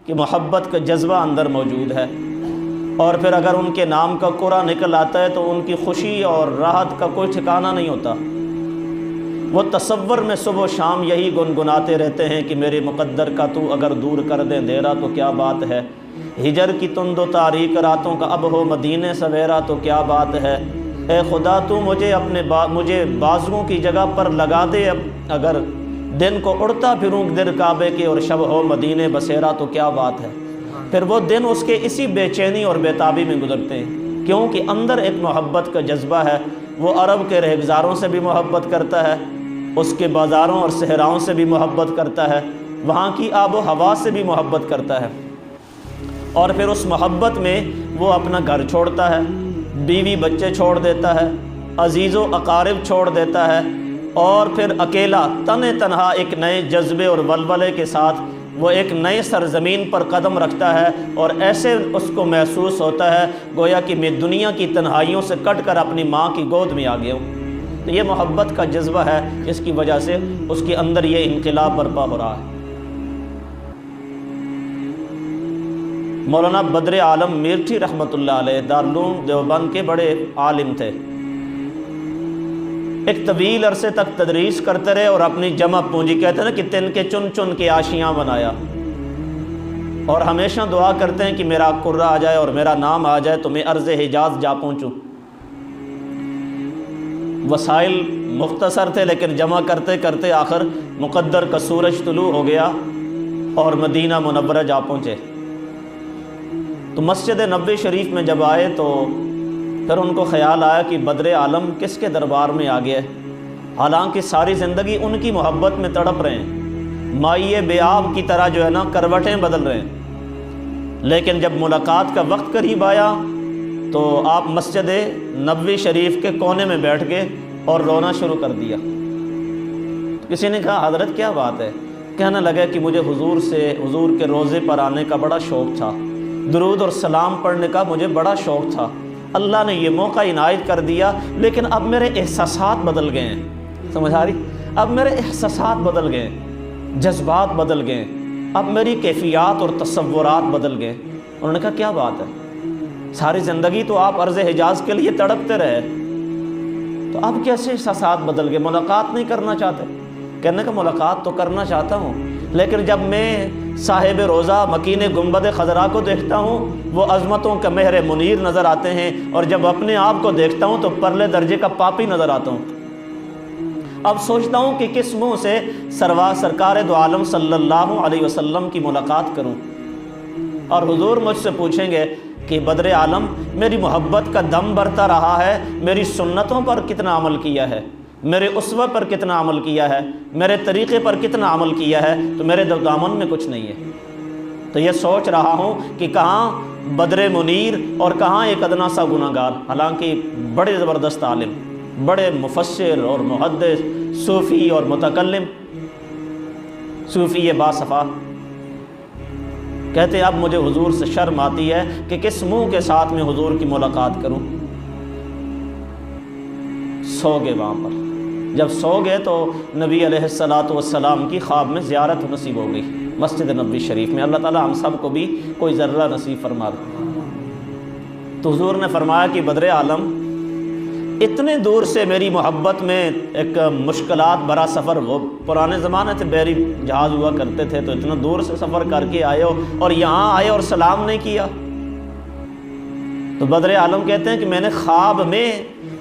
کہ محبت کا جذبہ اندر موجود ہے، اور پھر اگر ان کے نام کا قرآن نکل آتا ہے تو ان کی خوشی اور راحت کا کوئی ٹھکانہ نہیں ہوتا۔ وہ تصور میں صبح و شام یہی گنگناتے رہتے ہیں کہ میرے مقدر کا تو اگر دور کر دے اندھیرا تو کیا بات ہے، ہجر کی تند و تاریک راتوں کا اب ہو مدینے سویرا تو کیا بات ہے، اے خدا تو مجھے بازوؤں کی جگہ پر لگا دے، اگر دن کو اڑتا پھروں در کعبے کے اور شب ہو مدینے بسیرا تو کیا بات ہے۔ پھر وہ دن اس کے اسی بے چینی اور بے تابی میں گزرتے ہیں، کیونکہ اندر ایک محبت کا جذبہ ہے۔ وہ عرب کے رہگزاروں سے بھی محبت کرتا ہے، اس کے بازاروں اور صحراؤں سے بھی محبت کرتا ہے، وہاں کی آب و ہوا سے بھی محبت کرتا ہے، اور پھر اس محبت میں وہ اپنا گھر چھوڑتا ہے، بیوی بچے چھوڑ دیتا ہے، عزیز و اقارب چھوڑ دیتا ہے، اور پھر اکیلا تنہا ایک نئے جذبے اور ولولے کے ساتھ وہ ایک نئے سرزمین پر قدم رکھتا ہے، اور ایسے اس کو محسوس ہوتا ہے گویا کہ میں دنیا کی تنہائیوں سے کٹ کر اپنی ماں کی گود میں آ گیا ہوں۔ تو یہ محبت کا جذبہ ہے جس کی وجہ سے اس کے اندر یہ انقلاب برپا ہو رہا ہے۔ مولانا بدر عالم میرٹھی رحمۃ اللہ علیہ دارالعلوم دیوبند کے بڑے عالم تھے، ایک طویل عرصے تک تدریس کرتے رہے اور اپنی جمع پونجی، کہتے ہیں کہ تن کے چن چن کے آشیاں بنایا، اور ہمیشہ دعا کرتے ہیں کہ میرا قرہ آ جائے اور میرا نام آ جائے تو میں عرض حجاز جا پہنچوں۔ وسائل مختصر تھے لیکن جمع کرتے کرتے آخر مقدر کا سورج طلوع ہو گیا اور مدینہ منورہ جا پہنچے۔ تو مسجد نبوی شریف میں جب آئے تو پھر ان کو خیال آیا کہ بدر عالم کس کے دربار میں آ گیا ہے، حالانکہ ساری زندگی ان کی محبت میں تڑپ رہے ہیں، مائع بے آب کی طرح جو ہے نا کروٹیں بدل رہے ہیں، لیکن جب ملاقات کا وقت قریب آیا تو آپ مسجد نبوی شریف کے کونے میں بیٹھ گئے اور رونا شروع کر دیا۔ کسی نے کہا حضرت کیا بات ہے؟ کہنے لگا کہ مجھے حضور کے روضے پر آنے کا بڑا شوق تھا، درود اور سلام پڑھنے کا مجھے بڑا شوق تھا، اللہ نے یہ موقع عنایت کر دیا، لیکن اب میرے احساسات بدل گئے ہیں، سمجھ آ رہی؟ اب میرے احساسات بدل گئے، جذبات بدل گئے، اب میری کیفیات اور تصورات بدل گئے۔ انہوں نے کہا کیا بات ہے؟ ساری زندگی تو آپ عرض حجاز کے لیے تڑپتے رہے، تو اب کیسے احساسات بدل گئے؟ ملاقات نہیں کرنا چاہتے؟ کہنے کا ملاقات تو کرنا چاہتا ہوں، لیکن جب میں صاحب روضہ مکین گنبد خضرا کو دیکھتا ہوں وہ عظمتوں کا مہر منیر نظر آتے ہیں، اور جب اپنے آپ کو دیکھتا ہوں تو پرلے درجے کا پاپی نظر آتا ہوں۔ اب سوچتا ہوں کہ کس منہ سے سرکار دو عالم صلی اللہ علیہ وسلم کی ملاقات کروں، اور حضور مجھ سے پوچھیں گے کہ بدر عالم میری محبت کا دم برتا رہا ہے، میری سنتوں پر کتنا عمل کیا ہے، میرے اسوہ پر کتنا عمل کیا ہے، میرے طریقے پر کتنا عمل کیا ہے، تو میرے دامن میں کچھ نہیں ہے۔ تو یہ سوچ رہا ہوں کہ کہاں بدر منیر اور کہاں ایک ادنا سا گناہگار، حالانکہ بڑے زبردست عالم، بڑے مفسر اور محدث، صوفی اور متکلم، صوفی باصفا، کہتے ہیں اب مجھے حضور سے شرم آتی ہے کہ کس منہ کے ساتھ میں حضور کی ملاقات کروں۔ سو گئے وہاں پر، جب سو گئے تو نبی علیہ السلام کی خواب میں زیارت نصیب ہو گئی مسجد نبوی شریف میں۔ اللہ تعالیٰ ہم سب کو بھی کوئی ذرہ نصیب فرما دے۔ تو حضور نے فرمایا کہ بدر عالم اتنے دور سے میری محبت میں ایک مشکلات بھرا سفر، وہ پرانے زمانے سے بحری جہاز ہوا کرتے تھے، تو اتنا دور سے سفر کر کے آئے ہو اور یہاں آئے اور سلام نہیں کیا۔ تو بدر عالم کہتے ہیں کہ میں نے خواب میں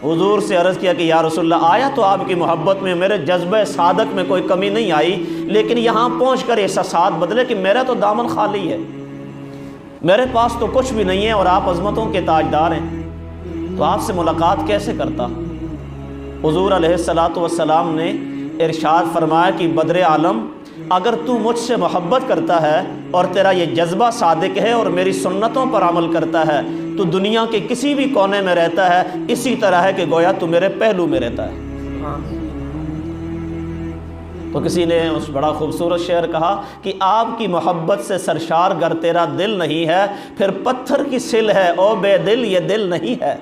حضور سے عرض کیا کہ یا رسول اللہ، آیا تو آپ کی محبت میں میرے جذبہ صادق میں کوئی کمی نہیں آئی، لیکن یہاں پہنچ کر احساسات بدلے کہ میرا تو دامن خالی ہے، میرے پاس تو کچھ بھی نہیں ہے، اور آپ عظمتوں کے تاجدار ہیں، تو آپ سے ملاقات کیسے کرتا؟ حضور علیہ السلام نے ارشاد فرمایا کہ بدر عالم اگر تو مجھ سے محبت کرتا ہے اور تیرا یہ جذبہ صادق ہے اور میری سنتوں پر عمل کرتا ہے تو دنیا کے کسی بھی کونے میں رہتا ہے اسی طرح ہے کہ گویا تو میرے پہلو میں رہتا ہے۔ تو کسی نے اس بڑا خوبصورت شعر کہا کہ آپ کی محبت سے سرشار گر تیرا دل نہیں ہے، پھر پتھر کی سل ہے او بے دل یہ دل نہیں ہے۔